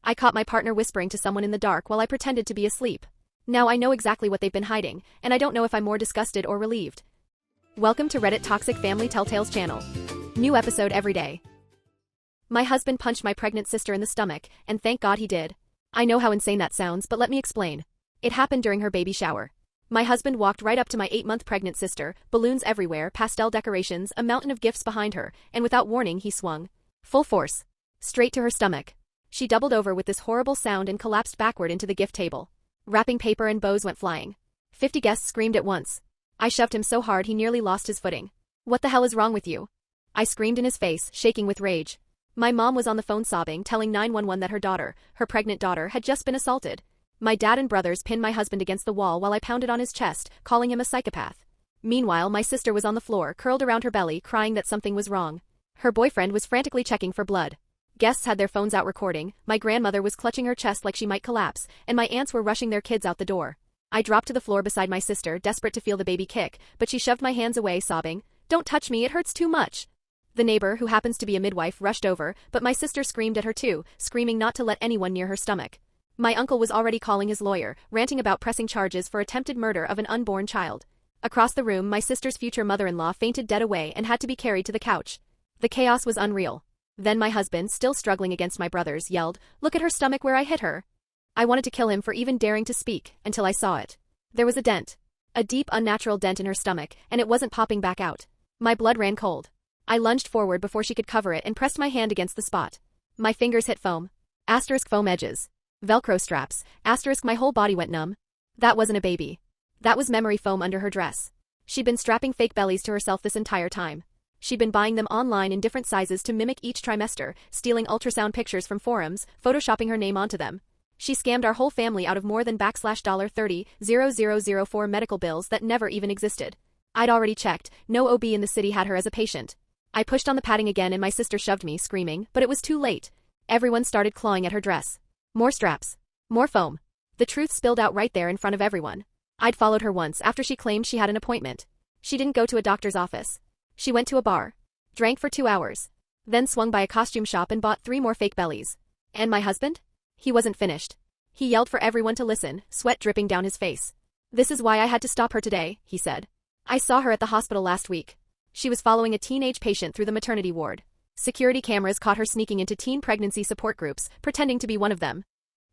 I caught my partner whispering to someone in the dark while I pretended to be asleep. Now I know exactly what they've been hiding, and I don't know if I'm more disgusted or relieved. Welcome to Reddit Toxic Family Telltales channel. New episode every day. My husband punched my pregnant sister in the stomach, and thank God he did. I know how insane that sounds, but let me explain. It happened during her baby shower. My husband walked right up to my 8-month pregnant sister, balloons everywhere, pastel decorations, a mountain of gifts behind her, and without warning he swung. Full force. Straight to her stomach. She doubled over with this horrible sound and collapsed backward into the gift table. Wrapping paper and bows went flying. 50 guests screamed at once. I shoved him so hard he nearly lost his footing. What the hell is wrong with you? I screamed in his face, shaking with rage. My mom was on the phone sobbing, telling 911 that her daughter, her pregnant daughter, had just been assaulted. My dad and brothers pinned my husband against the wall while I pounded on his chest, calling him a psychopath. Meanwhile, my sister was on the floor, curled around her belly, crying that something was wrong. Her boyfriend was frantically checking for blood. Guests had their phones out recording, my grandmother was clutching her chest like she might collapse, and my aunts were rushing their kids out the door. I dropped to the floor beside my sister, desperate to feel the baby kick, but she shoved my hands away, sobbing, "Don't touch me, it hurts too much." The neighbor, who happens to be a midwife, rushed over, but my sister screamed at her too, screaming not to let anyone near her stomach. My uncle was already calling his lawyer, ranting about pressing charges for attempted murder of an unborn child. Across the room, my sister's future mother-in-law fainted dead away and had to be carried to the couch. The chaos was unreal. Then my husband, still struggling against my brothers, yelled, "Look at her stomach where I hit her." I wanted to kill him for even daring to speak, until I saw it. There was a dent. A deep, unnatural dent in her stomach, and it wasn't popping back out. My blood ran cold. I lunged forward before she could cover it and pressed my hand against the spot. My fingers hit foam. Asterisk foam edges. Velcro straps. Asterisk my whole body went numb. That wasn't a baby. That was memory foam under her dress. She'd been strapping fake bellies to herself this entire time. She'd been buying them online in different sizes to mimic each trimester, stealing ultrasound pictures from forums, photoshopping her name onto them. She scammed our whole family out of more than $30,000 medical bills that never even existed. I'd already checked, no OB in the city had her as a patient. I pushed on the padding again and my sister shoved me, screaming, but it was too late. Everyone started clawing at her dress. More straps. More foam. The truth spilled out right there in front of everyone. I'd followed her once after she claimed she had an appointment. She didn't go to a doctor's office. She went to a bar. Drank for 2 hours. Then swung by a costume shop and bought 3 more fake bellies. And my husband? He wasn't finished. He yelled for everyone to listen, sweat dripping down his face. "This is why I had to stop her today," he said. "I saw her at the hospital last week. She was following a teenage patient through the maternity ward. Security cameras caught her sneaking into teen pregnancy support groups, pretending to be one of them."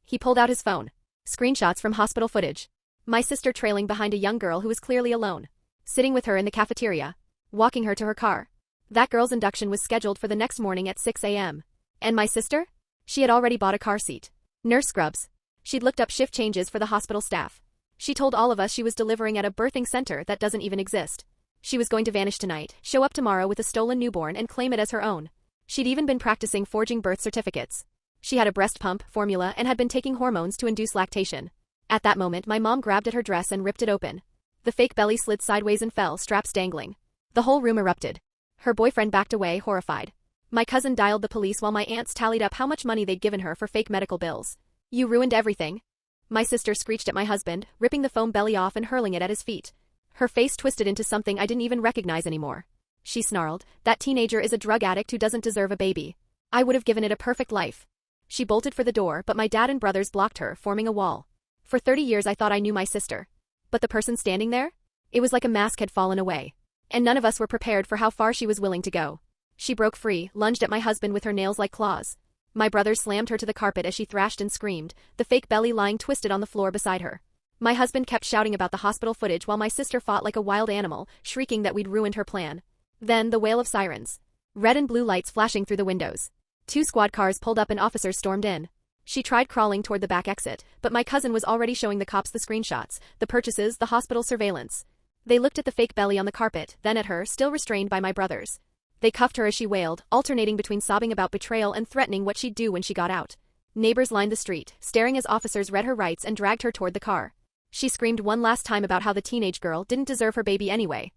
He pulled out his phone. Screenshots from hospital footage. My sister trailing behind a young girl who was clearly alone. Sitting with her in the cafeteria. Walking her to her car. That girl's induction was scheduled for the next morning at 6 a.m. And my sister? She had already bought a car seat. Nurse scrubs. She'd looked up shift changes for the hospital staff. She told all of us she was delivering at a birthing center that doesn't even exist. She was going to vanish tonight, show up tomorrow with a stolen newborn and claim it as her own. She'd even been practicing forging birth certificates. She had a breast pump, formula, and had been taking hormones to induce lactation. At that moment, my mom grabbed at her dress and ripped it open. The fake belly slid sideways and fell, straps dangling. The whole room erupted. Her boyfriend backed away, horrified. My cousin dialed the police while my aunts tallied up how much money they'd given her for fake medical bills. "You ruined everything." My sister screeched at my husband, ripping the foam belly off and hurling it at his feet. Her face twisted into something I didn't even recognize anymore. She snarled, "That teenager is a drug addict who doesn't deserve a baby. I would have given it a perfect life." She bolted for the door, but my dad and brothers blocked her, forming a wall. For 30 years I thought I knew my sister. But the person standing there? It was like a mask had fallen away. And none of us were prepared for how far she was willing to go. She broke free, lunged at my husband with her nails like claws. My brothers slammed her to the carpet as she thrashed and screamed, the fake belly lying twisted on the floor beside her. My husband kept shouting about the hospital footage while my sister fought like a wild animal, shrieking that we'd ruined her plan. Then the wail of sirens. Red and blue lights flashing through the windows. 2 squad cars pulled up and officers stormed in. She tried crawling toward the back exit, but my cousin was already showing the cops the screenshots, the purchases, the hospital surveillance. They looked at the fake belly on the carpet, then at her, still restrained by my brothers. They cuffed her as she wailed, alternating between sobbing about betrayal and threatening what she'd do when she got out. Neighbors lined the street, staring as officers read her rights and dragged her toward the car. She screamed one last time about how the teenage girl didn't deserve her baby anyway.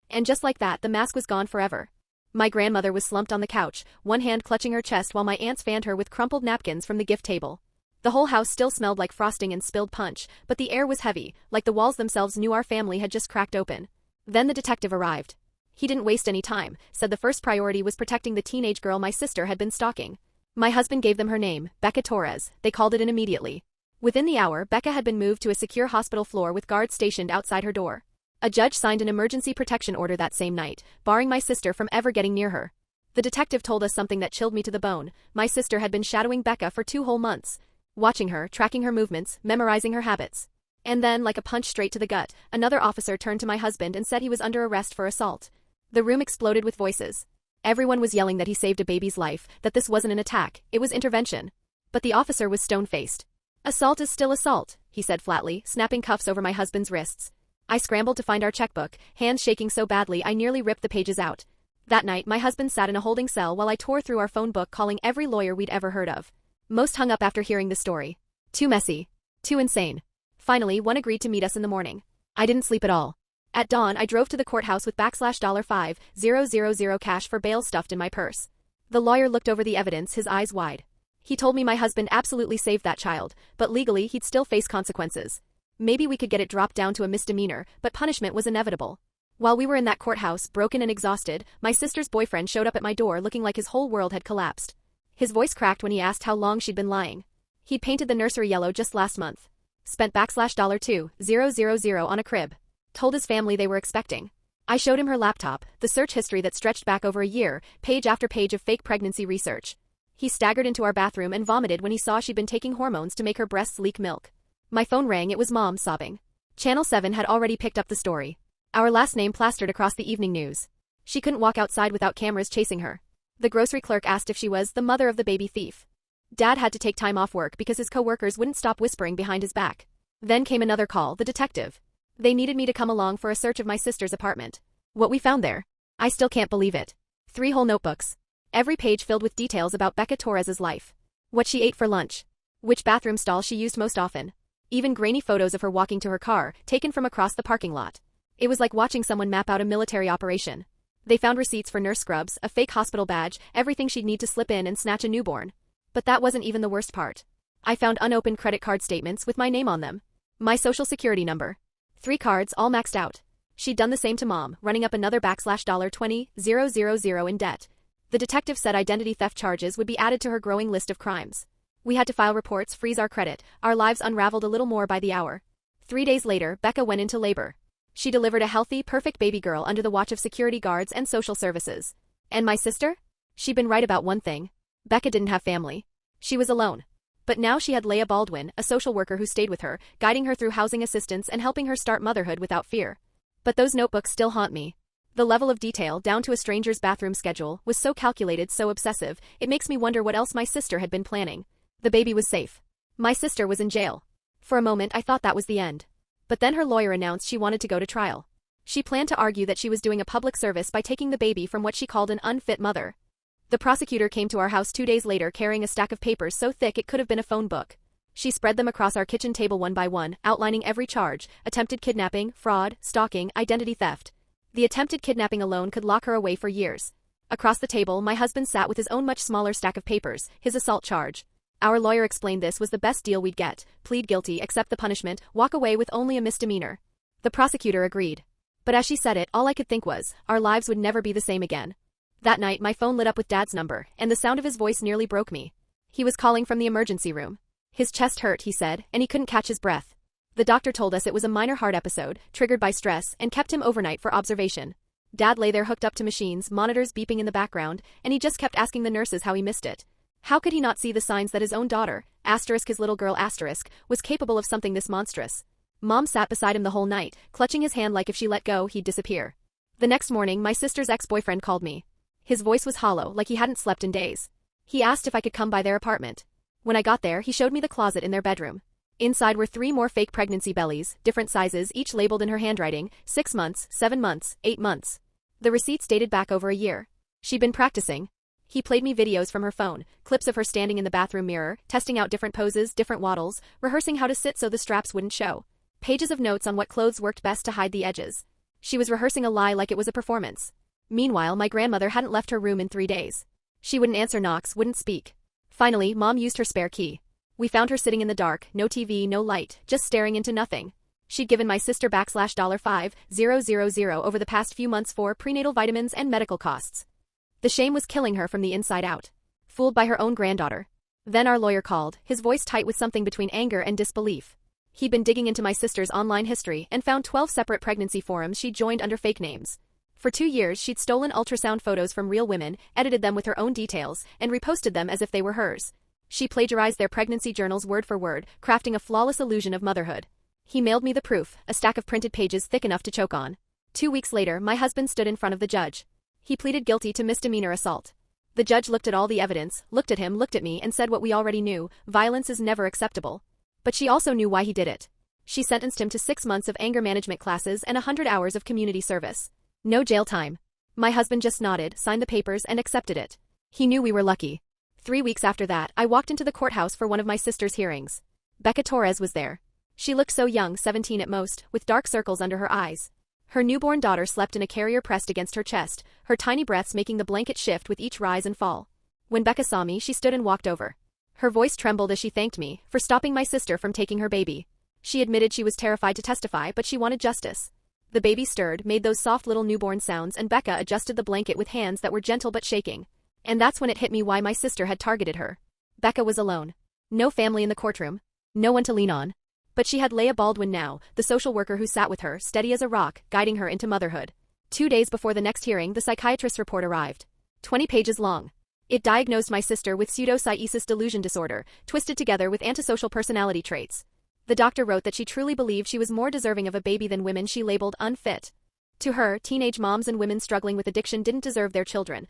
And just like that, the mask was gone forever. My grandmother was slumped on the couch, one hand clutching her chest while my aunts fanned her with crumpled napkins from the gift table. The whole house still smelled like frosting and spilled punch, but the air was heavy, like the walls themselves knew our family had just cracked open. Then the detective arrived. He didn't waste any time, said the first priority was protecting the teenage girl my sister had been stalking. My husband gave them her name, Becca Torres. They called it in immediately. Within the hour, Becca had been moved to a secure hospital floor with guards stationed outside her door. A judge signed an emergency protection order that same night, barring my sister from ever getting near her. The detective told us something that chilled me to the bone. My sister had been shadowing Becca for 2 whole months. Watching her, tracking her movements, memorizing her habits. And then, like a punch straight to the gut, another officer turned to my husband and said he was under arrest for assault. The room exploded with voices. Everyone was yelling that he saved a baby's life, that this wasn't an attack, it was intervention. But the officer was stone-faced. "Assault is still assault," he said flatly, snapping cuffs over my husband's wrists. I scrambled to find our checkbook, hands shaking so badly I nearly ripped the pages out. That night, my husband sat in a holding cell while I tore through our phone book calling every lawyer we'd ever heard of. Most hung up after hearing the story. Too messy. Too insane. Finally, one agreed to meet us in the morning. I didn't sleep at all. At dawn, I drove to the courthouse with $5,000 cash for bail stuffed in my purse. The lawyer looked over the evidence, his eyes wide. He told me my husband absolutely saved that child, but legally he'd still face consequences. Maybe we could get it dropped down to a misdemeanor, but punishment was inevitable. While we were in that courthouse, broken and exhausted, my sister's boyfriend showed up at my door looking like his whole world had collapsed. His voice cracked when he asked how long she'd been lying. He'd painted the nursery yellow just last month. Spent $2,000 on a crib. Told his family they were expecting. I showed him her laptop, the search history that stretched back over a year, page after page of fake pregnancy research. He staggered into our bathroom and vomited when he saw she'd been taking hormones to make her breasts leak milk. My phone rang, it was Mom sobbing. Channel 7 had already picked up the story. Our last name plastered across the evening news. She couldn't walk outside without cameras chasing her. The grocery clerk asked if she was the mother of the baby thief. Dad had to take time off work because his co-workers wouldn't stop whispering behind his back. Then came another call, the detective. They needed me to come along for a search of my sister's apartment. What we found there? I still can't believe it. 3 whole notebooks. Every page filled with details about Becca Torres's life. What she ate for lunch. Which bathroom stall she used most often. Even grainy photos of her walking to her car, taken from across the parking lot. It was like watching someone map out a military operation. They found receipts for nurse scrubs, a fake hospital badge, everything she'd need to slip in and snatch a newborn. But that wasn't even the worst part. I found unopened credit card statements with my name on them. My social security number. 3 cards, all maxed out. She'd done the same to Mom, running up another $20,000 in debt. The detective said identity theft charges would be added to her growing list of crimes. We had to file reports, freeze our credit. Our lives unraveled a little more by the hour. 3 days later, Becca went into labor. She delivered a healthy, perfect baby girl under the watch of security guards and social services. And my sister? She'd been right about one thing. Becca didn't have family. She was alone. But now she had Leah Baldwin, a social worker who stayed with her, guiding her through housing assistance and helping her start motherhood without fear. But those notebooks still haunt me. The level of detail, down to a stranger's bathroom schedule, was so calculated, so obsessive, it makes me wonder what else my sister had been planning. The baby was safe. My sister was in jail. For a moment I thought that was the end. But then her lawyer announced she wanted to go to trial. She planned to argue that she was doing a public service by taking the baby from what she called an unfit mother. The prosecutor came to our house 2 days later carrying a stack of papers so thick it could have been a phone book. She spread them across our kitchen table one by one, outlining every charge: attempted kidnapping, fraud, stalking, identity theft. The attempted kidnapping alone could lock her away for years. Across the table, my husband sat with his own much smaller stack of papers, his assault charge. Our lawyer explained this was the best deal we'd get: plead guilty, accept the punishment, walk away with only a misdemeanor. The prosecutor agreed. But as she said it, all I could think was, our lives would never be the same again. That night, my phone lit up with Dad's number, and the sound of his voice nearly broke me. He was calling from the emergency room. His chest hurt, he said, and he couldn't catch his breath. The doctor told us it was a minor heart episode, triggered by stress, and kept him overnight for observation. Dad lay there hooked up to machines, monitors beeping in the background, and he just kept asking the nurses how he missed it. How could he not see the signs that his own daughter, his little girl, was capable of something this monstrous? Mom sat beside him the whole night, clutching his hand like if she let go, he'd disappear. The next morning, my sister's ex-boyfriend called me. His voice was hollow, like he hadn't slept in days. He asked if I could come by their apartment. When I got there, he showed me the closet in their bedroom. Inside were 3 more fake pregnancy bellies, different sizes, each labeled in her handwriting: 6 months, 7 months, 8 months. The receipts dated back over a year. She'd been practicing. He played me videos from her phone, clips of her standing in the bathroom mirror, testing out different poses, different waddles, rehearsing how to sit so the straps wouldn't show. Pages of notes on what clothes worked best to hide the edges. She was rehearsing a lie like it was a performance. Meanwhile, my grandmother hadn't left her room in 3 days. She wouldn't answer knocks, wouldn't speak. Finally, Mom used her spare key. We found her sitting in the dark, no TV, no light, just staring into nothing. She'd given my sister $5,000 over the past few months for prenatal vitamins and medical costs. The shame was killing her from the inside out. Fooled by her own granddaughter. Then our lawyer called, his voice tight with something between anger and disbelief. He'd been digging into my sister's online history and found 12 separate pregnancy forums she'd joined under fake names. For 2 years she'd stolen ultrasound photos from real women, edited them with her own details, and reposted them as if they were hers. She plagiarized their pregnancy journals word for word, crafting a flawless illusion of motherhood. He mailed me the proof, a stack of printed pages thick enough to choke on. 2 weeks later, my husband stood in front of the judge. He pleaded guilty to misdemeanor assault. The judge looked at all the evidence, looked at him, looked at me, and said what we already knew: violence is never acceptable. But she also knew why he did it. She sentenced him to 6 months of anger management classes and 100 hours of community service. No jail time. My husband just nodded, signed the papers, and accepted it. He knew we were lucky. 3 weeks after that, I walked into the courthouse for one of my sister's hearings. Becca Torres was there. She looked so young, 17 at most, with dark circles under her eyes. Her newborn daughter slept in a carrier pressed against her chest, her tiny breaths making the blanket shift with each rise and fall. When Becca saw me, she stood and walked over. Her voice trembled as she thanked me for stopping my sister from taking her baby. She admitted she was terrified to testify, but she wanted justice. The baby stirred, made those soft little newborn sounds, and Becca adjusted the blanket with hands that were gentle but shaking. And that's when it hit me why my sister had targeted her. Becca was alone. No family in the courtroom. No one to lean on. But she had Leah Baldwin now, the social worker who sat with her, steady as a rock, guiding her into motherhood. 2 days before the next hearing, the psychiatrist's report arrived. 20 pages long. It diagnosed my sister with pseudopsych delusion disorder, twisted together with antisocial personality traits. The doctor wrote that she truly believed she was more deserving of a baby than women she labeled unfit. To her, teenage moms and women struggling with addiction didn't deserve their children,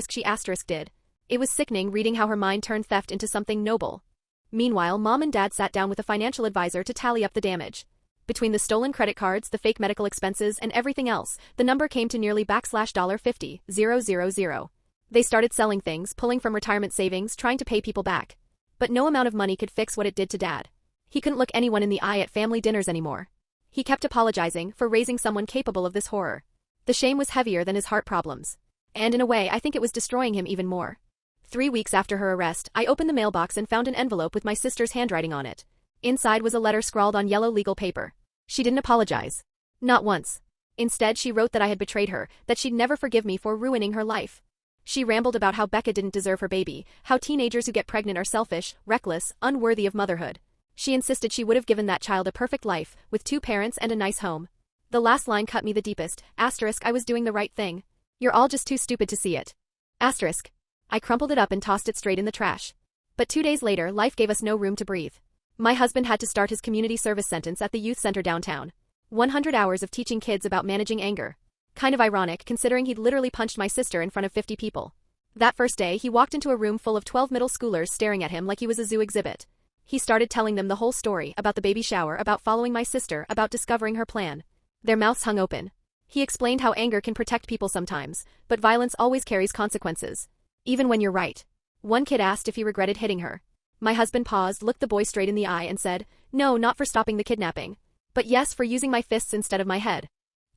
she did. It was sickening reading how her mind turned theft into something noble. Meanwhile, Mom and Dad sat down with a financial advisor to tally up the damage. Between the stolen credit cards, the fake medical expenses, and everything else, the number came to nearly $50,000. They started selling things, pulling from retirement savings, trying to pay people back. But no amount of money could fix what it did to Dad. He couldn't look anyone in the eye at family dinners anymore. He kept apologizing for raising someone capable of this horror. The shame was heavier than his heart problems. And in a way, I think it was destroying him even more. 3 weeks after her arrest, I opened the mailbox and found an envelope with my sister's handwriting on it. Inside was a letter scrawled on yellow legal paper. She didn't apologize. Not once. Instead, she wrote that I had betrayed her, that she'd never forgive me for ruining her life. She rambled about how Becca didn't deserve her baby, how teenagers who get pregnant are selfish, reckless, unworthy of motherhood. She insisted she would have given that child a perfect life, with 2 parents and a nice home. The last line cut me the deepest. I was doing the right thing. You're all just too stupid to see it. I crumpled it up and tossed it straight in the trash. But 2 days later, life gave us no room to breathe. My husband had to start his community service sentence at the youth center downtown. 100 hours of teaching kids about managing anger. Kind of ironic, considering he'd literally punched my sister in front of 50 people. That first day, he walked into a room full of 12 middle schoolers staring at him like he was a zoo exhibit. He started telling them the whole story, about the baby shower, about following my sister, about discovering her plan. Their mouths hung open. He explained how anger can protect people sometimes, but violence always carries consequences. Even when you're right. One kid asked if he regretted hitting her. My husband paused, looked the boy straight in the eye, and said, "No, not for stopping the kidnapping. But yes, for using my fists instead of my head."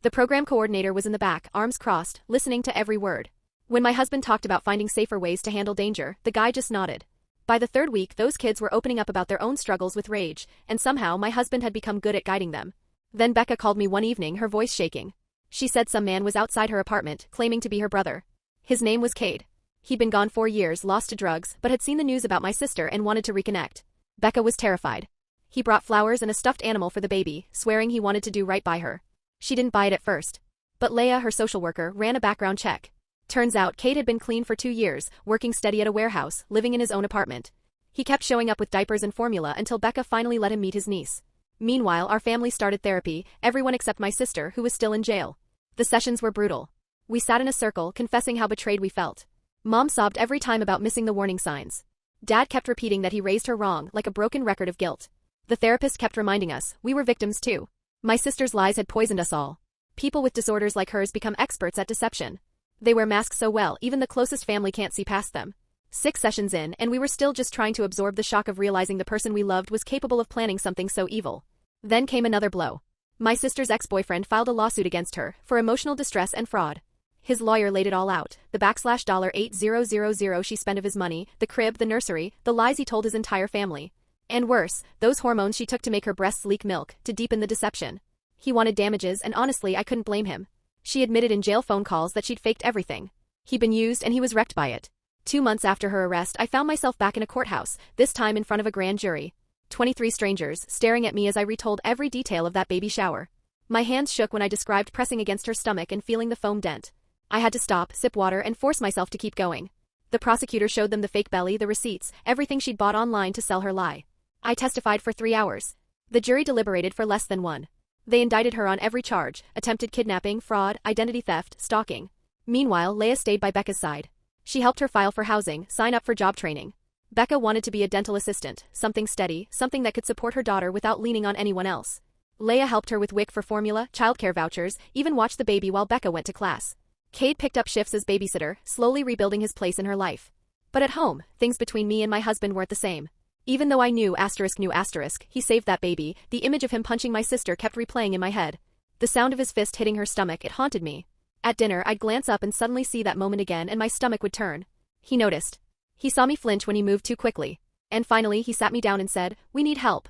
The program coordinator was in the back, arms crossed, listening to every word. When my husband talked about finding safer ways to handle danger, the guy just nodded. By the 3rd week, those kids were opening up about their own struggles with rage, and somehow my husband had become good at guiding them. Then Becca called me one evening, her voice shaking. She said some man was outside her apartment, claiming to be her brother. His name was Cade. He'd been gone 4 years, lost to drugs, but had seen the news about my sister and wanted to reconnect. Becca was terrified. He brought flowers and a stuffed animal for the baby, swearing he wanted to do right by her. She didn't buy it at first. But Leah, her social worker, ran a background check. Turns out Cade had been clean for 2 years, working steady at a warehouse, living in his own apartment. He kept showing up with diapers and formula until Becca finally let him meet his niece. Meanwhile, our family started therapy, everyone except my sister, who was still in jail. The sessions were brutal. We sat in a circle, confessing how betrayed we felt. Mom sobbed every time about missing the warning signs. Dad kept repeating that he raised her wrong, like a broken record of guilt. The therapist kept reminding us, we were victims too. My sister's lies had poisoned us all. People with disorders like hers become experts at deception. They wear masks so well, even the closest family can't see past them. 6 sessions in, and we were still just trying to absorb the shock of realizing the person we loved was capable of planning something so evil. Then came another blow. My sister's ex-boyfriend filed a lawsuit against her for emotional distress and fraud. His lawyer laid it all out, the $80,000 she spent of his money, the crib, the nursery, the lies he told his entire family. And worse, those hormones she took to make her breasts leak milk, to deepen the deception. He wanted damages, and honestly, I couldn't blame him. She admitted in jail phone calls that she'd faked everything. He'd been used and he was wrecked by it. 2 months after her arrest, I found myself back in a courthouse, this time in front of a grand jury. 23 strangers staring at me as I retold every detail of that baby shower. My hands shook when I described pressing against her stomach and feeling the foam dent. I had to stop, sip water, and force myself to keep going. The prosecutor showed them the fake belly, the receipts, everything she'd bought online to sell her lie. I testified for 3 hours. The jury deliberated for less than one. They indicted her on every charge: attempted kidnapping, fraud, identity theft, stalking. Meanwhile, Leah stayed by Becca's side. She helped her file for housing, sign up for job training. Becca wanted to be a dental assistant, something steady, something that could support her daughter without leaning on anyone else. Leah helped her with WIC for formula, childcare vouchers, even watched the baby while Becca went to class. Cade picked up shifts as babysitter, slowly rebuilding his place in her life. But at home, things between me and my husband weren't the same. Even though I knew he saved that baby, the image of him punching my sister kept replaying in my head. The sound of his fist hitting her stomach, it haunted me. At dinner, I'd glance up and suddenly see that moment again and my stomach would turn. He noticed. He saw me flinch when he moved too quickly. And finally he sat me down and said, "We need help."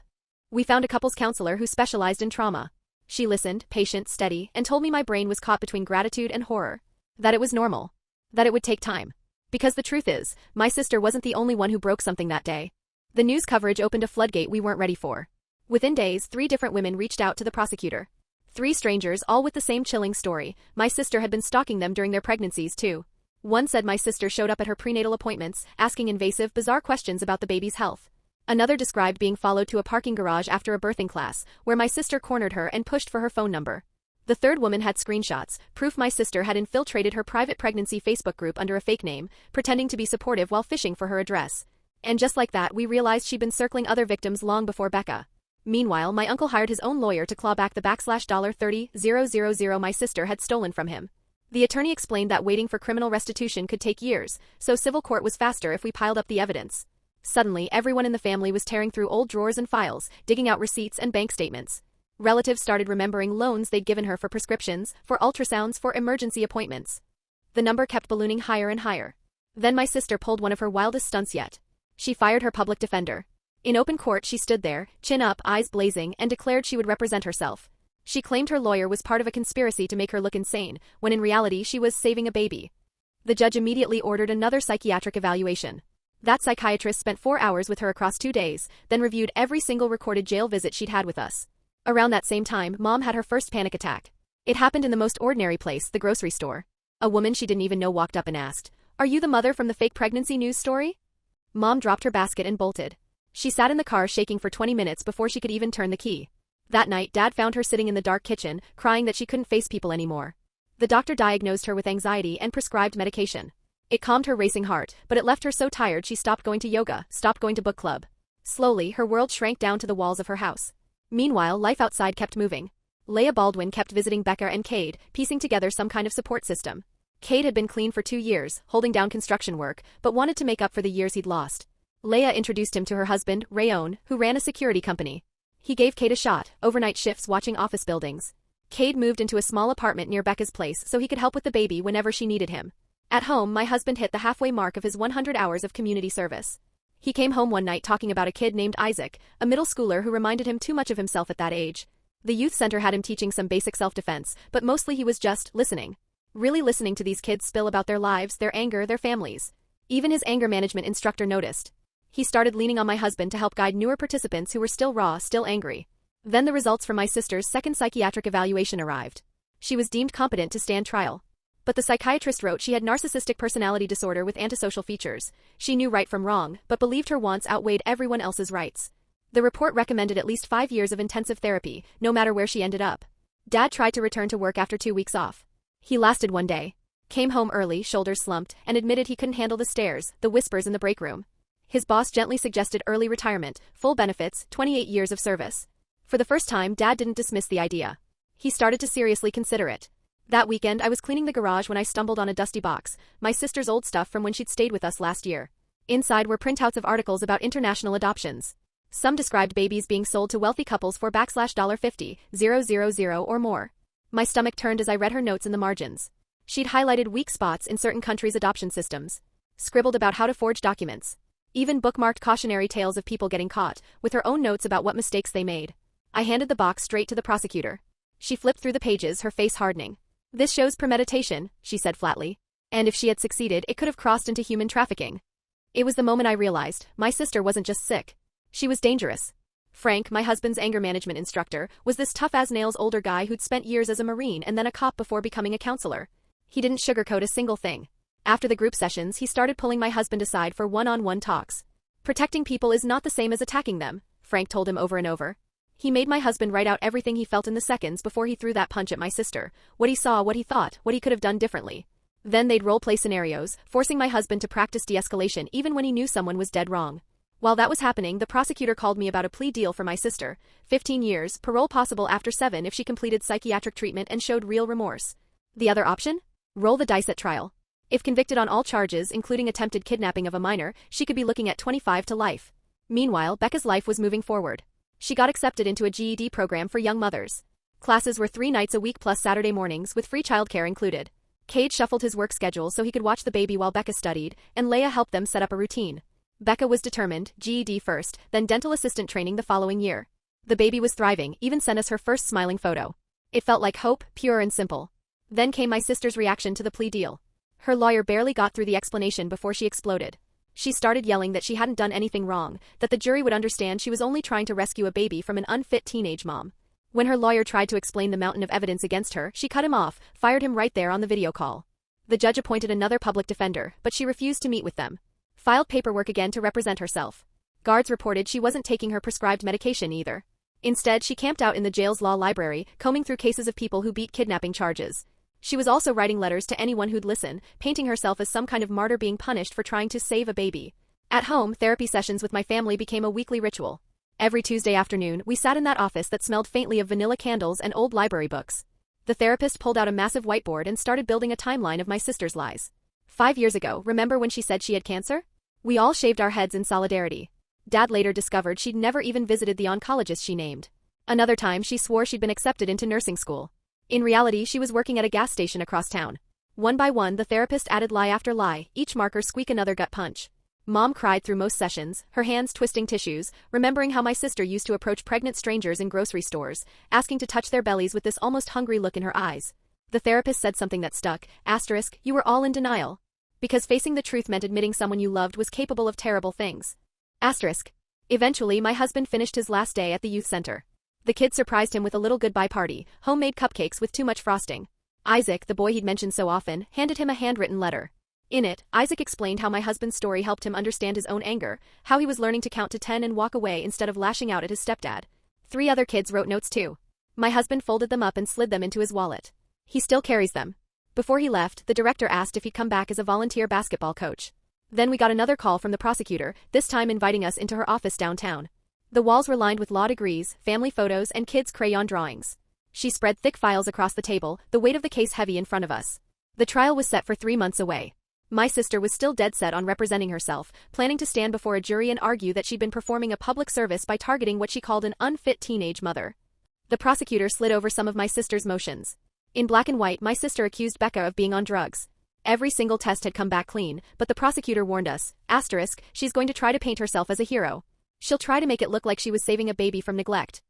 We found a couples counselor who specialized in trauma. She listened, patient, steady, and told me my brain was caught between gratitude and horror. That it was normal. That it would take time. Because the truth is, my sister wasn't the only one who broke something that day. The news coverage opened a floodgate we weren't ready for. Within days, 3 different women reached out to the prosecutor. 3 strangers, all with the same chilling story. My sister had been stalking them during their pregnancies too. One said my sister showed up at her prenatal appointments, asking invasive, bizarre questions about the baby's health. Another described being followed to a parking garage after a birthing class, where my sister cornered her and pushed for her phone number. The third woman had screenshots, proof my sister had infiltrated her private pregnancy Facebook group under a fake name, pretending to be supportive while fishing for her address. And just like that, we realized she'd been circling other victims long before Becca. Meanwhile, my uncle hired his own lawyer to claw back the $30,000 my sister had stolen from him. The attorney explained that waiting for criminal restitution could take years, so civil court was faster if we piled up the evidence. Suddenly, everyone in the family was tearing through old drawers and files, digging out receipts and bank statements. Relatives started remembering loans they'd given her for prescriptions, for ultrasounds, for emergency appointments. The number kept ballooning higher and higher. Then my sister pulled one of her wildest stunts yet. She fired her public defender. In open court she stood there, chin up, eyes blazing, and declared she would represent herself. She claimed her lawyer was part of a conspiracy to make her look insane, when in reality she was saving a baby. The judge immediately ordered another psychiatric evaluation. That psychiatrist spent 4 hours with her across 2 days, then reviewed every single recorded jail visit she'd had with us. Around that same time, Mom had her first panic attack. It happened in the most ordinary place, the grocery store. A woman she didn't even know walked up and asked, "Are you the mother from the fake pregnancy news story?" Mom dropped her basket and bolted. She sat in the car shaking for 20 minutes before she could even turn the key. That night, Dad found her sitting in the dark kitchen, crying that she couldn't face people anymore. The doctor diagnosed her with anxiety and prescribed medication. It calmed her racing heart, but it left her so tired she stopped going to yoga, stopped going to book club. Slowly, her world shrank down to the walls of her house. Meanwhile, life outside kept moving. Leah Baldwin kept visiting Becca and Cade, piecing together some kind of support system. Cade had been clean for 2 years, holding down construction work, but wanted to make up for the years he'd lost. Leah introduced him to her husband, Rayon, who ran a security company. He gave Cade a shot, overnight shifts watching office buildings. Cade moved into a small apartment near Becca's place so he could help with the baby whenever she needed him. At home, my husband hit the halfway mark of his 100 hours of community service. He came home one night talking about a kid named Isaac, a middle schooler who reminded him too much of himself at that age. The youth center had him teaching some basic self-defense, but mostly he was just listening. Really listening to these kids spill about their lives, their anger, their families. Even his anger management instructor noticed. He started leaning on my husband to help guide newer participants who were still raw, still angry. Then the results from my sister's second psychiatric evaluation arrived. She was deemed competent to stand trial. But the psychiatrist wrote she had narcissistic personality disorder with antisocial features. She knew right from wrong, but believed her wants outweighed everyone else's rights. The report recommended at least 5 years of intensive therapy, no matter where she ended up. Dad tried to return to work after 2 weeks off. He lasted 1 day. Came home early, shoulders slumped, and admitted he couldn't handle the stares, the whispers in the break room. His boss gently suggested early retirement, full benefits, 28 years of service. For the first time, Dad didn't dismiss the idea. He started to seriously consider it. That weekend, I was cleaning the garage when I stumbled on a dusty box, my sister's old stuff from when she'd stayed with us last year. Inside were printouts of articles about international adoptions. Some described babies being sold to wealthy couples for $50,000 or more. My stomach turned as I read her notes in the margins. She'd highlighted weak spots in certain countries' adoption systems, scribbled about how to forge documents, even bookmarked cautionary tales of people getting caught, with her own notes about what mistakes they made. I handed the box straight to the prosecutor. She flipped through the pages, her face hardening. "This shows premeditation," she said flatly. And if she had succeeded, it could have crossed into human trafficking. It was the moment I realized, my sister wasn't just sick. She was dangerous. Frank, my husband's anger management instructor, was this tough-as-nails older guy who'd spent years as a Marine and then a cop before becoming a counselor. He didn't sugarcoat a single thing. After the group sessions, he started pulling my husband aside for one-on-one talks. Protecting people is not the same as attacking them, Frank told him over and over. He made my husband write out everything he felt in the seconds before he threw that punch at my sister, what he saw, what he thought, what he could have done differently. Then they'd role-play scenarios, forcing my husband to practice de-escalation even when he knew someone was dead wrong. While that was happening, the prosecutor called me about a plea deal for my sister, 15 years, parole possible after 7 if she completed psychiatric treatment and showed real remorse. The other option? Roll the dice at trial. If convicted on all charges, including attempted kidnapping of a minor, she could be looking at 25 to life. Meanwhile, Becca's life was moving forward. She got accepted into a GED program for young mothers. Classes were 3 nights a week plus Saturday mornings with free childcare included. Cade shuffled his work schedule so he could watch the baby while Becca studied, and Leia helped them set up a routine. Becca was determined, GED first, then dental assistant training the following year. The baby was thriving, even sent us her first smiling photo. It felt like hope, pure and simple. Then came my sister's reaction to the plea deal. Her lawyer barely got through the explanation before she exploded. She started yelling that she hadn't done anything wrong, that the jury would understand she was only trying to rescue a baby from an unfit teenage mom. When her lawyer tried to explain the mountain of evidence against her, she cut him off, fired him right there on the video call. The judge appointed another public defender, but she refused to meet with them. Filed paperwork again to represent herself. Guards reported she wasn't taking her prescribed medication either. Instead, she camped out in the jail's law library, combing through cases of people who beat kidnapping charges. She was also writing letters to anyone who'd listen, painting herself as some kind of martyr being punished for trying to save a baby. At home, therapy sessions with my family became a weekly ritual. Every Tuesday afternoon, we sat in that office that smelled faintly of vanilla candles and old library books. The therapist pulled out a massive whiteboard and started building a timeline of my sister's lies. 5 years ago, remember when she said she had cancer? We all shaved our heads in solidarity. Dad later discovered she'd never even visited the oncologist she named. Another time, she swore she'd been accepted into nursing school. In reality, she was working at a gas station across town. One by one, the therapist added lie after lie, each marker squeak another gut punch. Mom cried through most sessions, her hands twisting tissues, remembering how my sister used to approach pregnant strangers in grocery stores, asking to touch their bellies with this almost hungry look in her eyes. The therapist said something that stuck, asterisk, you were all in denial. Because facing the truth meant admitting someone you loved was capable of terrible things. Asterisk. Eventually, my husband finished his last day at the youth center. The kids surprised him with a little goodbye party, homemade cupcakes with too much frosting. Isaac, the boy he'd mentioned so often, handed him a handwritten letter. In it, Isaac explained how my husband's story helped him understand his own anger, how he was learning to count to 10 and walk away instead of lashing out at his stepdad. 3 other kids wrote notes too. My husband folded them up and slid them into his wallet. He still carries them. Before he left, the director asked if he'd come back as a volunteer basketball coach. Then we got another call from the prosecutor, this time inviting us into her office downtown. The walls were lined with law degrees, family photos, and kids' crayon drawings. She spread thick files across the table, the weight of the case heavy in front of us. The trial was set for 3 months away. My sister was still dead set on representing herself, planning to stand before a jury and argue that she'd been performing a public service by targeting what she called an unfit teenage mother. The prosecutor slid over some of my sister's motions. In black and white, my sister accused Becca of being on drugs. Every single test had come back clean, but the prosecutor warned us, asterisk, she's going to try to paint herself as a hero. She'll try to make it look like she was saving a baby from neglect.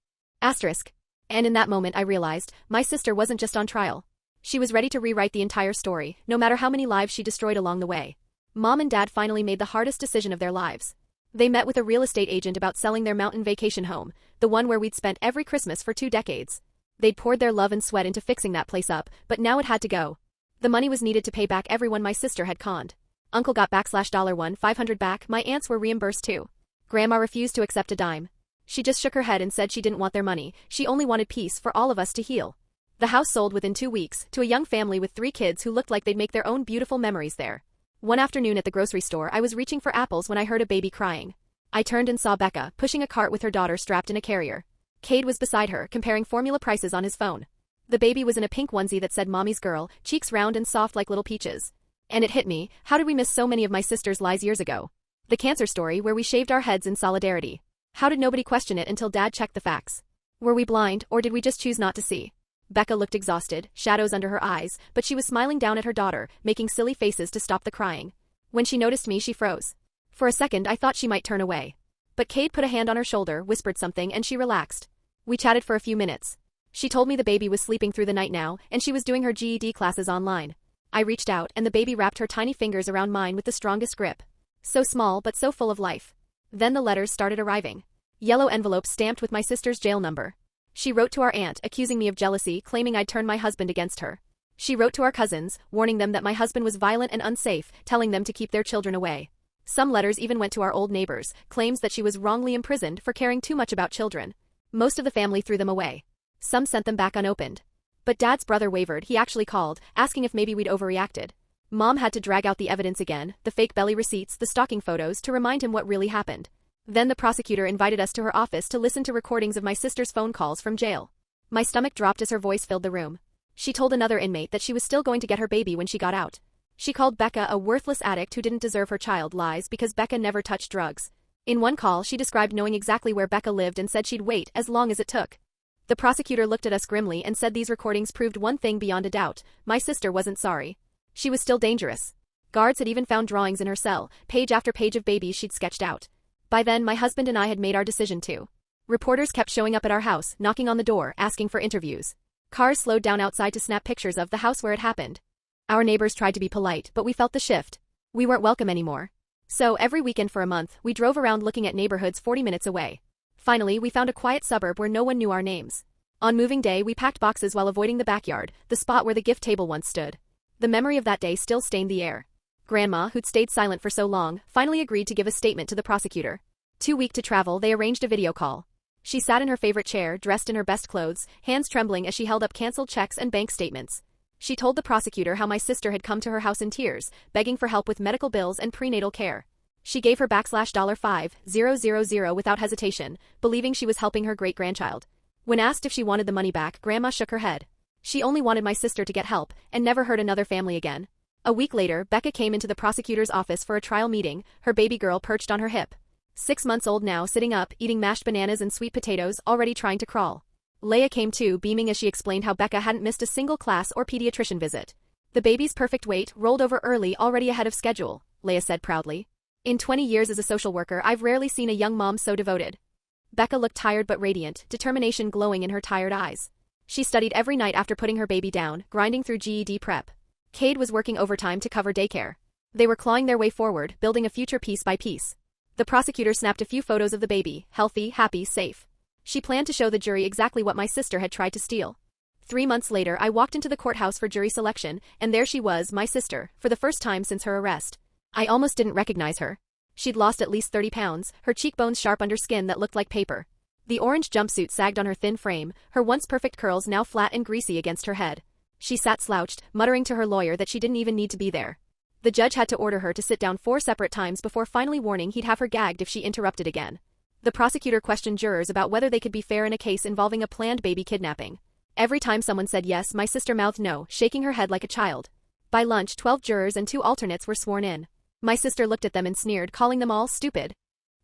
Asterisk. And in that moment I realized, my sister wasn't just on trial. She was ready to rewrite the entire story, no matter how many lives she destroyed along the way. Mom and Dad finally made the hardest decision of their lives. They met with a real estate agent about selling their mountain vacation home, the one where we'd spent every Christmas for 2 decades. They'd poured their love and sweat into fixing that place up, but now it had to go. The money was needed to pay back everyone my sister had conned. Uncle got $500 back, my aunts were reimbursed too. Grandma refused to accept a dime. She just shook her head and said she didn't want their money, she only wanted peace for all of us to heal. The house sold within 2 weeks, to a young family with 3 kids who looked like they'd make their own beautiful memories there. One afternoon at the grocery store, I was reaching for apples when I heard a baby crying. I turned and saw Becca, pushing a cart with her daughter strapped in a carrier. Cade was beside her, comparing formula prices on his phone. The baby was in a pink onesie that said Mommy's Girl, cheeks round and soft like little peaches. And it hit me, how did we miss so many of my sister's lies years ago? The cancer story where we shaved our heads in solidarity. How did nobody question it until Dad checked the facts? Were we blind, or did we just choose not to see? Becca looked exhausted, shadows under her eyes, but she was smiling down at her daughter, making silly faces to stop the crying. When she noticed me, she froze. For a second, I thought she might turn away. But Cade put a hand on her shoulder, whispered something, and she relaxed. We chatted for a few minutes. She told me the baby was sleeping through the night now, and she was doing her GED classes online. I reached out, and the baby wrapped her tiny fingers around mine with the strongest grip. So small but so full of life. Then the letters started arriving. Yellow envelopes stamped with my sister's jail number. She wrote to our aunt, accusing me of jealousy, claiming I'd turned my husband against her. She wrote to our cousins, warning them that my husband was violent and unsafe, telling them to keep their children away. Some letters even went to our old neighbors, claims that she was wrongly imprisoned for caring too much about children. Most of the family threw them away. Some sent them back unopened. But Dad's brother wavered. He actually called, asking if maybe we'd overreacted. Mom had to drag out the evidence again, the fake belly receipts, the stalking photos, to remind him what really happened. Then the prosecutor invited us to her office to listen to recordings of my sister's phone calls from jail. My stomach dropped as her voice filled the room. She told another inmate that she was still going to get her baby when she got out. She called Becca a worthless addict who didn't deserve her child, lies because Becca never touched drugs. In one call, she described knowing exactly where Becca lived and said she'd wait as long as it took. The prosecutor looked at us grimly and said these recordings proved one thing beyond a doubt: my sister wasn't sorry. She was still dangerous. Guards had even found drawings in her cell, page after page of babies she'd sketched out. By then, my husband and I had made our decision too. Reporters kept showing up at our house, knocking on the door, asking for interviews. Cars slowed down outside to snap pictures of the house where it happened. Our neighbors tried to be polite, but we felt the shift. We weren't welcome anymore. So, every weekend for a month, we drove around looking at neighborhoods 40 minutes away. Finally, we found a quiet suburb where no one knew our names. On moving day, we packed boxes while avoiding the backyard, the spot where the gift table once stood. The memory of that day still stained the air. Grandma, who'd stayed silent for so long, finally agreed to give a statement to the prosecutor. Too weak to travel, they arranged a video call. She sat in her favorite chair, dressed in her best clothes, hands trembling as she held up canceled checks and bank statements. She told the prosecutor how my sister had come to her house in tears, begging for help with medical bills and prenatal care. She gave her $5,000 without hesitation, believing she was helping her great-grandchild. When asked if she wanted the money back, Grandma shook her head. She only wanted my sister to get help, and never hurt another family again. A week later, Becca came into the prosecutor's office for a trial meeting, her baby girl perched on her hip. 6 months old now, sitting up, eating mashed bananas and sweet potatoes, already trying to crawl. Leia came too, beaming as she explained how Becca hadn't missed a single class or pediatrician visit. The baby's perfect weight, rolled over early, already ahead of schedule, Leia said proudly. In 20 years as a social worker, I've rarely seen a young mom so devoted. Becca looked tired but radiant, determination glowing in her tired eyes. She studied every night after putting her baby down, grinding through GED prep. Cade was working overtime to cover daycare. They were clawing their way forward, building a future piece by piece. The prosecutor snapped a few photos of the baby, healthy, happy, safe. She planned to show the jury exactly what my sister had tried to steal. 3 months later, I walked into the courthouse for jury selection, and there she was, my sister, for the first time since her arrest. I almost didn't recognize her. She'd lost at least 30 pounds, her cheekbones sharp under skin that looked like paper. The orange jumpsuit sagged on her thin frame, her once perfect curls now flat and greasy against her head. She sat slouched, muttering to her lawyer that she didn't even need to be there. The judge had to order her to sit down 4 separate times before finally warning he'd have her gagged if she interrupted again. The prosecutor questioned jurors about whether they could be fair in a case involving a planned baby kidnapping. Every time someone said yes, my sister mouthed no, shaking her head like a child. By lunch, 12 jurors and 2 alternates were sworn in. My sister looked at them and sneered, calling them all stupid.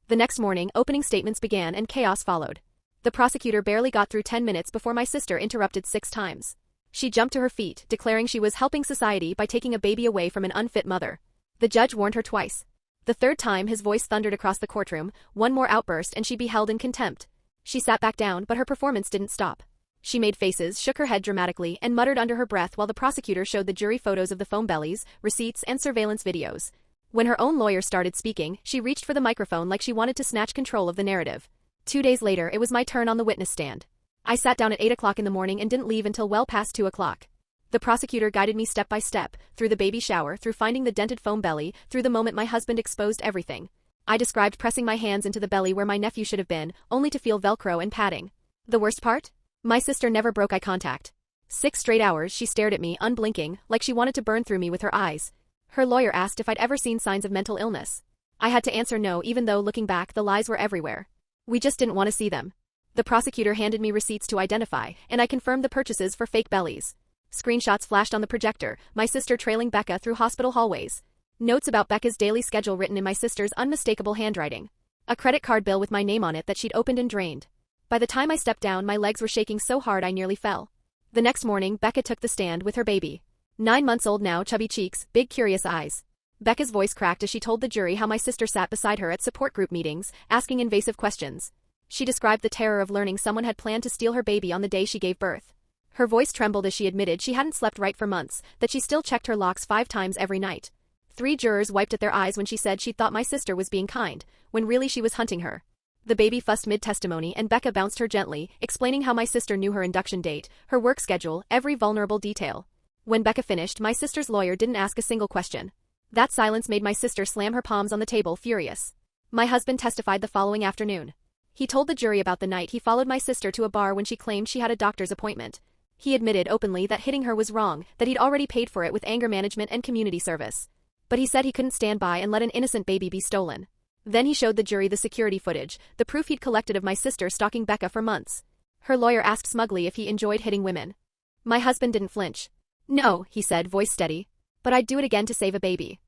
The next morning, opening statements began and chaos followed. The prosecutor barely got through 10 minutes before my sister interrupted 6 times. She jumped to her feet, declaring she was helping society by taking a baby away from an unfit mother. The judge warned her twice. The 3rd time, his voice thundered across the courtroom, one more outburst and she'd be held in contempt. She sat back down, but her performance didn't stop. She made faces, shook her head dramatically, and muttered under her breath while the prosecutor showed the jury photos of the phone bellies, receipts, and surveillance videos. When her own lawyer started speaking, she reached for the microphone like she wanted to snatch control of the narrative. 2 days later, it was my turn on the witness stand. I sat down at 8 o'clock in the morning and didn't leave until well past 2 o'clock. The prosecutor guided me step by step, through the baby shower, through finding the dented foam belly, through the moment my husband exposed everything. I described pressing my hands into the belly where my nephew should have been, only to feel Velcro and padding. The worst part? My sister never broke eye contact. 6 straight hours she stared at me, unblinking, like she wanted to burn through me with her eyes. Her lawyer asked if I'd ever seen signs of mental illness. I had to answer no, even though, looking back, the lies were everywhere. We just didn't want to see them. The prosecutor handed me receipts to identify, and I confirmed the purchases for fake bellies. Screenshots flashed on the projector, my sister trailing Becca through hospital hallways. Notes about Becca's daily schedule written in my sister's unmistakable handwriting. A credit card bill with my name on it that she'd opened and drained. By the time I stepped down, my legs were shaking so hard I nearly fell. The next morning, Becca took the stand with her baby. 9 months old now, chubby cheeks, big curious eyes. Becca's voice cracked as she told the jury how my sister sat beside her at support group meetings, asking invasive questions. She described the terror of learning someone had planned to steal her baby on the day she gave birth. Her voice trembled as she admitted she hadn't slept right for months, that she still checked her locks 5 times every night. 3 jurors wiped at their eyes when she said she thought my sister was being kind, when really she was hunting her. The baby fussed mid-testimony and Becca bounced her gently, explaining how my sister knew her induction date, her work schedule, every vulnerable detail. When Becca finished, my sister's lawyer didn't ask a single question. That silence made my sister slam her palms on the table, furious. My husband testified the following afternoon. He told the jury about the night he followed my sister to a bar when she claimed she had a doctor's appointment. He admitted openly that hitting her was wrong, that he'd already paid for it with anger management and community service. But he said he couldn't stand by and let an innocent baby be stolen. Then he showed the jury the security footage, the proof he'd collected of my sister stalking Becca for months. Her lawyer asked smugly if he enjoyed hitting women. My husband didn't flinch. "No," he said, voice steady. "But I'd do it again to save a baby."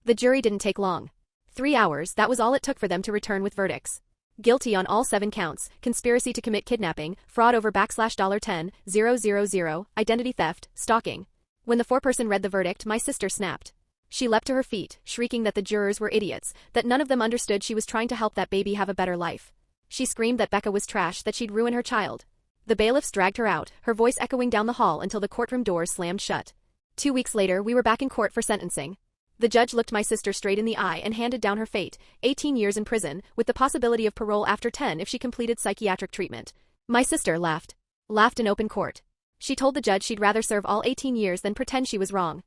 The jury didn't take long. 3 hours, that was all it took for them to return with verdicts. Guilty on all 7 counts, conspiracy to commit kidnapping, fraud over $$10,000, identity theft, stalking. When the foreperson read the verdict, my sister snapped. She leapt to her feet, shrieking that the jurors were idiots, that none of them understood she was trying to help that baby have a better life. She screamed that Becca was trash, that she'd ruin her child. The bailiffs dragged her out, her voice echoing down the hall until the courtroom doors slammed shut. 2 weeks later, we were back in court for sentencing. The judge looked my sister straight in the eye and handed down her fate, 18 years in prison, with the possibility of parole after 10 if she completed psychiatric treatment. My sister laughed. Laughed in open court. She told the judge she'd rather serve all 18 years than pretend she was wrong.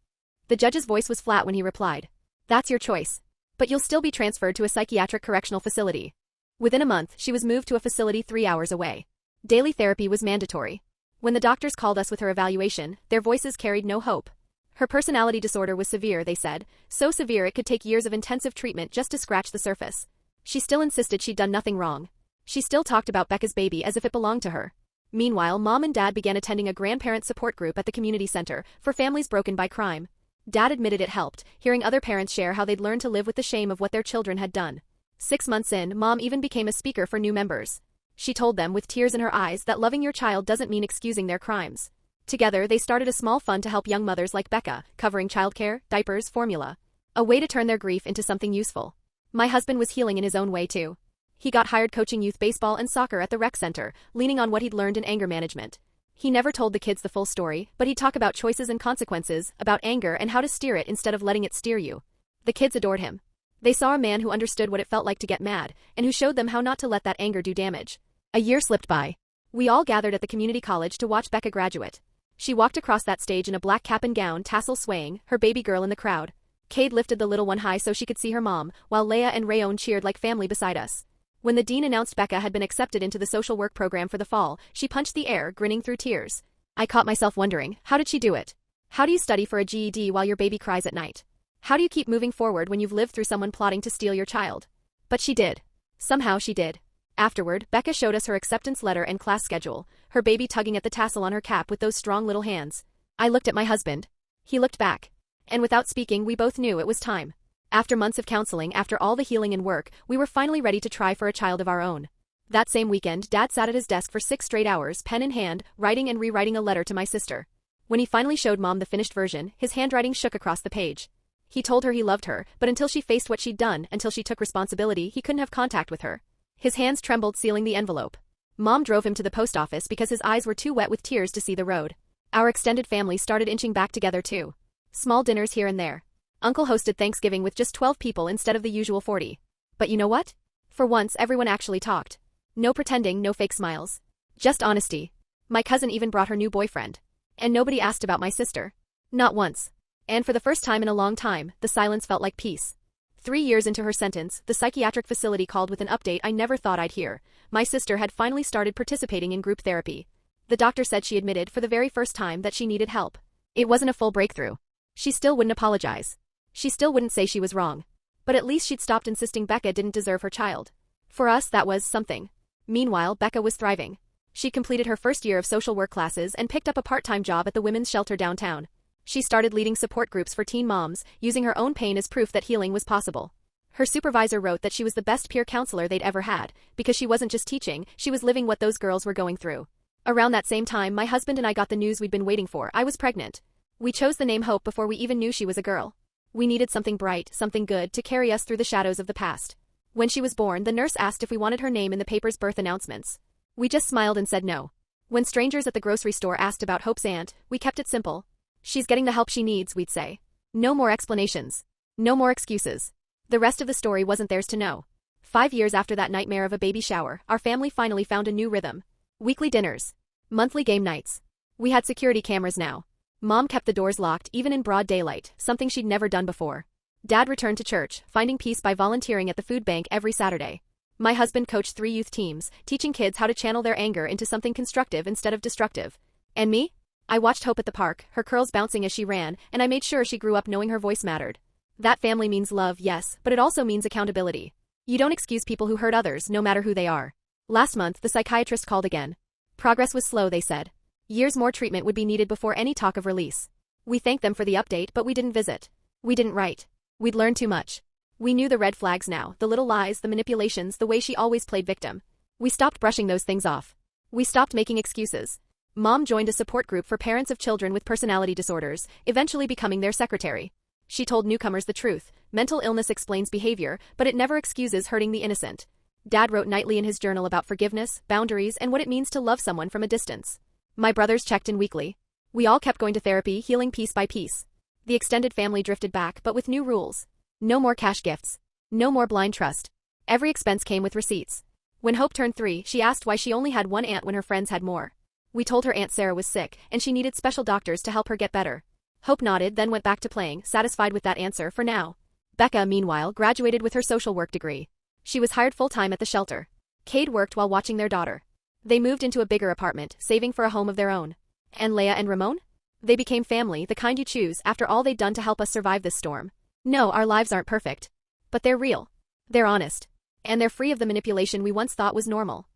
The judge's voice was flat when he replied. "That's your choice. But you'll still be transferred to a psychiatric correctional facility." Within a month, she was moved to a facility 3 hours away. Daily therapy was mandatory. When the doctors called us with her evaluation, their voices carried no hope. Her personality disorder was severe, they said, so severe it could take years of intensive treatment just to scratch the surface. She still insisted she'd done nothing wrong. She still talked about Becca's baby as if it belonged to her. Meanwhile, Mom and Dad began attending a grandparent support group at the community center for families broken by crime. Dad admitted it helped, hearing other parents share how they'd learned to live with the shame of what their children had done. 6 months in, Mom even became a speaker for new members. She told them with tears in her eyes that loving your child doesn't mean excusing their crimes. Together, they started a small fund to help young mothers like Becca, covering childcare, diapers, formula. A way to turn their grief into something useful. My husband was healing in his own way too. He got hired coaching youth baseball and soccer at the rec center, leaning on what he'd learned in anger management. He never told the kids the full story, but he'd talk about choices and consequences, about anger and how to steer it instead of letting it steer you. The kids adored him. They saw a man who understood what it felt like to get mad, and who showed them how not to let that anger do damage. A year slipped by. We all gathered at the community college to watch Becca graduate. She walked across that stage in a black cap and gown, tassel swaying, her baby girl in the crowd. Cade lifted the little one high so she could see her mom, while Leia and Rayon cheered like family beside us. When the dean announced Becca had been accepted into the social work program for the fall, she punched the air, grinning through tears. I caught myself wondering, how did she do it? How do you study for a GED while your baby cries at night? How do you keep moving forward when you've lived through someone plotting to steal your child? But she did. Somehow she did. Afterward, Becca showed us her acceptance letter and class schedule, her baby tugging at the tassel on her cap with those strong little hands. I looked at my husband. He looked back. And without speaking, we both knew it was time. After months of counseling, after all the healing and work, we were finally ready to try for a child of our own. That same weekend, Dad sat at his desk for 6 straight hours, pen in hand, writing and rewriting a letter to my sister. When he finally showed Mom the finished version, his handwriting shook across the page. He told her he loved her, but until she faced what she'd done, until she took responsibility, he couldn't have contact with her. His hands trembled sealing the envelope. Mom drove him to the post office because his eyes were too wet with tears to see the road. Our extended family started inching back together too. Small dinners here and there. Uncle hosted Thanksgiving with just 12 people instead of the usual 40. But you know what? For once, everyone actually talked. No pretending, no fake smiles. Just honesty. My cousin even brought her new boyfriend. And nobody asked about my sister. Not once. And for the first time in a long time, the silence felt like peace. 3 years into her sentence, the psychiatric facility called with an update I never thought I'd hear. My sister had finally started participating in group therapy. The doctor said she admitted for the very first time that she needed help. It wasn't a full breakthrough. She still wouldn't apologize. She still wouldn't say she was wrong. But at least she'd stopped insisting Becca didn't deserve her child. For us, that was something. Meanwhile, Becca was thriving. She completed her first year of social work classes and picked up a part-time job at the women's shelter downtown. She started leading support groups for teen moms, using her own pain as proof that healing was possible. Her supervisor wrote that she was the best peer counselor they'd ever had, because she wasn't just teaching, she was living what those girls were going through. Around that same time, my husband and I got the news we'd been waiting for. I was pregnant. We chose the name Hope before we even knew she was a girl. We needed something bright, something good, to carry us through the shadows of the past. When she was born, the nurse asked if we wanted her name in the paper's birth announcements. We just smiled and said no. When strangers at the grocery store asked about Hope's aunt, we kept it simple. She's getting the help she needs, we'd say. No more explanations. No more excuses. The rest of the story wasn't theirs to know. 5 years after that nightmare of a baby shower, our family finally found a new rhythm. Weekly dinners. Monthly game nights. We had security cameras now. Mom kept the doors locked even in broad daylight, something she'd never done before. Dad returned to church, finding peace by volunteering at the food bank every Saturday. My husband coached 3 youth teams, teaching kids how to channel their anger into something constructive instead of destructive. And me? I watched Hope at the park, her curls bouncing as she ran, and I made sure she grew up knowing her voice mattered. That family means love, yes, but it also means accountability. You don't excuse people who hurt others, no matter who they are. Last month, the psychiatrist called again. Progress was slow, they said. Years more treatment would be needed before any talk of release. We thanked them for the update, but we didn't visit. We didn't write. We'd learned too much. We knew the red flags now, the little lies, the manipulations, the way she always played victim. We stopped brushing those things off. We stopped making excuses. Mom joined a support group for parents of children with personality disorders, eventually becoming their secretary. She told newcomers the truth. Mental illness explains behavior, but it never excuses hurting the innocent. Dad wrote nightly in his journal about forgiveness, boundaries, and what it means to love someone from a distance. My brothers checked in weekly. We all kept going to therapy, healing piece by piece. The extended family drifted back, but with new rules. No more cash gifts. No more blind trust. Every expense came with receipts. When Hope turned 3, she asked why she only had one aunt when her friends had more. We told her Aunt Sarah was sick, and she needed special doctors to help her get better. Hope nodded, then went back to playing, satisfied with that answer for now. Becca, meanwhile, graduated with her social work degree. She was hired full-time at the shelter. Cade worked while watching their daughter. They moved into a bigger apartment, saving for a home of their own. And Leia and Ramon? They became family, the kind you choose after all they'd done to help us survive this storm. No, our lives aren't perfect. But they're real. They're honest. And they're free of the manipulation we once thought was normal.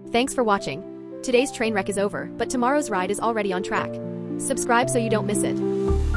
Thanks for watching. Today's train wreck is over, but tomorrow's ride is already on track. Subscribe so you don't miss it.